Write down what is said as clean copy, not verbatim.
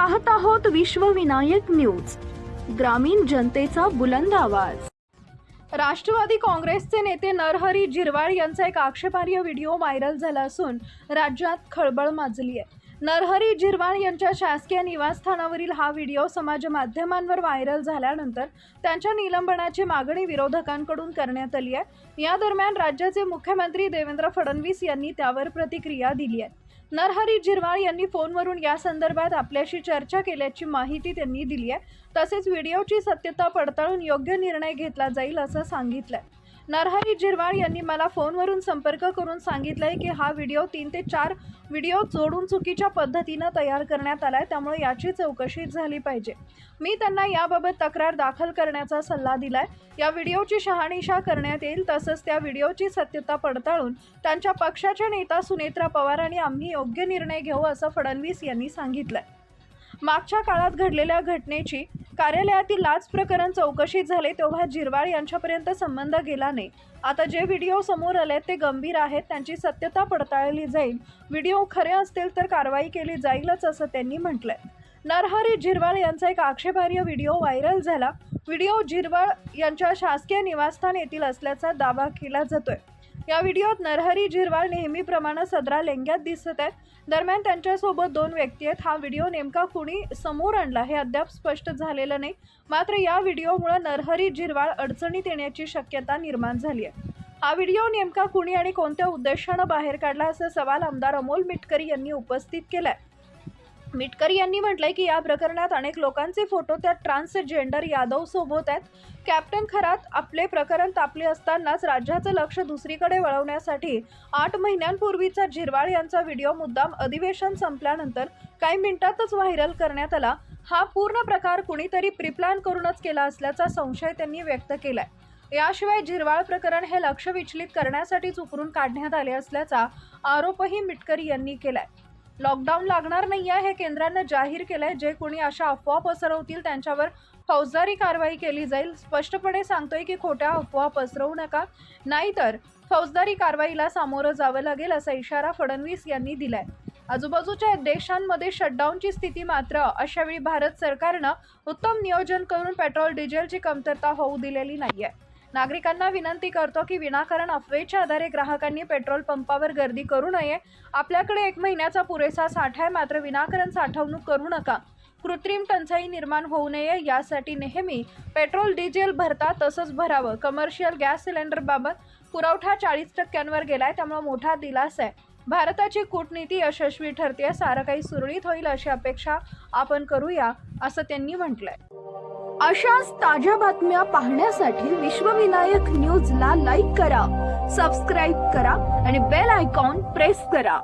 पाहत आहोत विश्वविनायक न्यूज, ग्रामीण जनतेचा बुलंद आवाज। राष्ट्रवादी काँग्रेसचे नेते नरहरी झिरवाळ यांचा एक आक्षेपार्ह व्हिडिओ व्हायरल झाला असून राज्यात खळबळ माजली आहे। नरहरी झिरवाळ यांच्या शासकीय निवासस्थानावरील हा व्हिडिओ समाज माध्यमांवर व्हायरल झाल्यानंतर त्यांच्या निलंबनाची मागणी विरोधकांकडून करण्यात आली आहे। या दरम्यान राज्याचे मुख्यमंत्री देवेंद्र फडणवीस यांनी त्यावर प्रतिक्रिया दिली आहे। नरहरी झिरवाळ यांनी फोनवरून या संदर्भात आपल्याशी चर्चा केल्याची माहिती त्यांनी दिली आहे। तसेच व्हिडिओची सत्यता पडताळून योग्य निर्णय घेतला जाईल असं सांगितलंय। नरहरी झिरवाळ यांनी मला फोनवरून संपर्क करून सांगितलंय की हा व्हिडिओ 3 ते 4 व्हिडिओ जोडून चुकीच्या पद्धतीने तयार करण्यात आलाय, त्यामुळे याची चौकशी झाली पाहिजे। मी त्यांना याबाबत तक्रार दाखल करण्याचा सल्ला दिलाय। या व्हिडिओची शहानिशा करण्यात येईल, तसंच त्या व्हिडिओची सत्यता पडताळून त्यांच्या पक्षाच्या नेता सुनेत्रा पवार आणि आम्ही योग्य निर्णय घेऊ असं फडणवीस यांनी सांगितलंय। मागच्या काळात घडलेल्या घटनेची कार्यालयातील लाच प्रकरण चौकशीत झाले तेव्हा झिरवाळ यांच्यापर्यंत संबंध गेला नाही। आता जे व्हिडिओ समोर आले ते गंभीर आहेत, त्यांची सत्यता पडताळली जाईल। व्हिडिओ खरे असतील तर कारवाई केली जाईलच असं त्यांनी म्हटलंय। नरहरी झिरवाळ यांचा एक आक्षेपार्ह व्हिडिओ व्हायरल झाला। व्हिडिओ झिरवाळ यांच्या शासकीय निवासस्थान येथील असल्याचा दावा केला जातोय। या व्हिडिओत नरहरी झिरवाळ नेहमीप्रमाणे सदरा लेंग्यात दिसत आहेत। दरम्यान त्यांच्यासोबत 2 व्यक्ती आहेत। हा व्हिडिओ नेमका कुणी समोर आणला हे अद्याप स्पष्ट झालेलं नाही। मात्र या व्हिडिओमुळे नरहरी झिरवाळ अडचणीत येण्याची शक्यता निर्माण झाली आहे। हा व्हिडिओ नेमका कुणी आणि कोणत्या उद्देशाने बाहेर काढला असा सवाल आमदार अमोल मिटकरी यांनी उपस्थित केलाय। मिटकरी यांनी म्हटलंय की या प्रकरणात अनेक लोकांचे फोटो त्या ट्रान्सजेंडर यादव सोबत आहेत। कॅप्टन खरात आपले प्रकरण तापले असतानाच राज्याचं लक्ष दुसरीकडे वळवण्यासाठी 8 महिन्यांपूर्वीचा झिरवाळ यांचा व्हिडिओ मुद्दाम अधिवेशन संपल्यानंतर काही मिनिटातच व्हायरल करण्यात आला। हा पूर्ण प्रकार कुणीतरी प्रीप्लॅन करूनच केला असल्याचा संशय त्यांनी व्यक्त केलाय। याशिवाय झिरवाळ प्रकरण हे लक्ष विचलित करण्यासाठीच उकरून काढण्यात आले असल्याचा आरोपही मिटकरी यांनी केलाय। लॉकडाऊन लागणार नाही आहे हे केंद्राने जाहीर केलंय। जे कोणी अशा अफवा पसरवतील त्यांच्यावर फौजदारी कारवाई केली जाईल। स्पष्टपणे सांगतोय की खोट्या अफवा पसरवू नका, नाहीतर फौजदारी कारवाईला सामोरं जावं लागेल असा इशारा फडणवीस यांनी दिलाय। आजूबाजूच्या देशांमध्ये शटडाऊनची स्थिती मात्र अशावेळी भारत सरकारनं उत्तम नियोजन करून पेट्रोल डिझेलची कमतरता होऊ दिलेली नाहीये। नागरिकांना विनंती करतो की विनाकारण अफवेच्या आधारे ग्राहकांनी पेट्रोल पंपावर गर्दी करू नये। आपल्याकडे 1 महिन्याचा पुरेसा साठा आहे, मात्र विनाकारण साठवणूक करू नका। कृत्रिम टंचाई निर्माण होऊ नये यासाठी नेहमी पेट्रोल डिझेल भरता तसंच भरावं। कमर्शियल गॅस सिलेंडरबाबत पुरवठा 40% गेलाय, त्यामुळे मोठा दिलासा आहे। भारताची कूटनीती यशस्वी ठरते, सारं काही सुरळीत होईल अशी अपेक्षा आपण करूया असं त्यांनी म्हटलंय। अशाच ताज्या बातम्या पाहण्यासाठी विश्वविनायक न्यूजला लाईक करा, सबस्क्राईब करा आणि बेल आयकॉन प्रेस करा।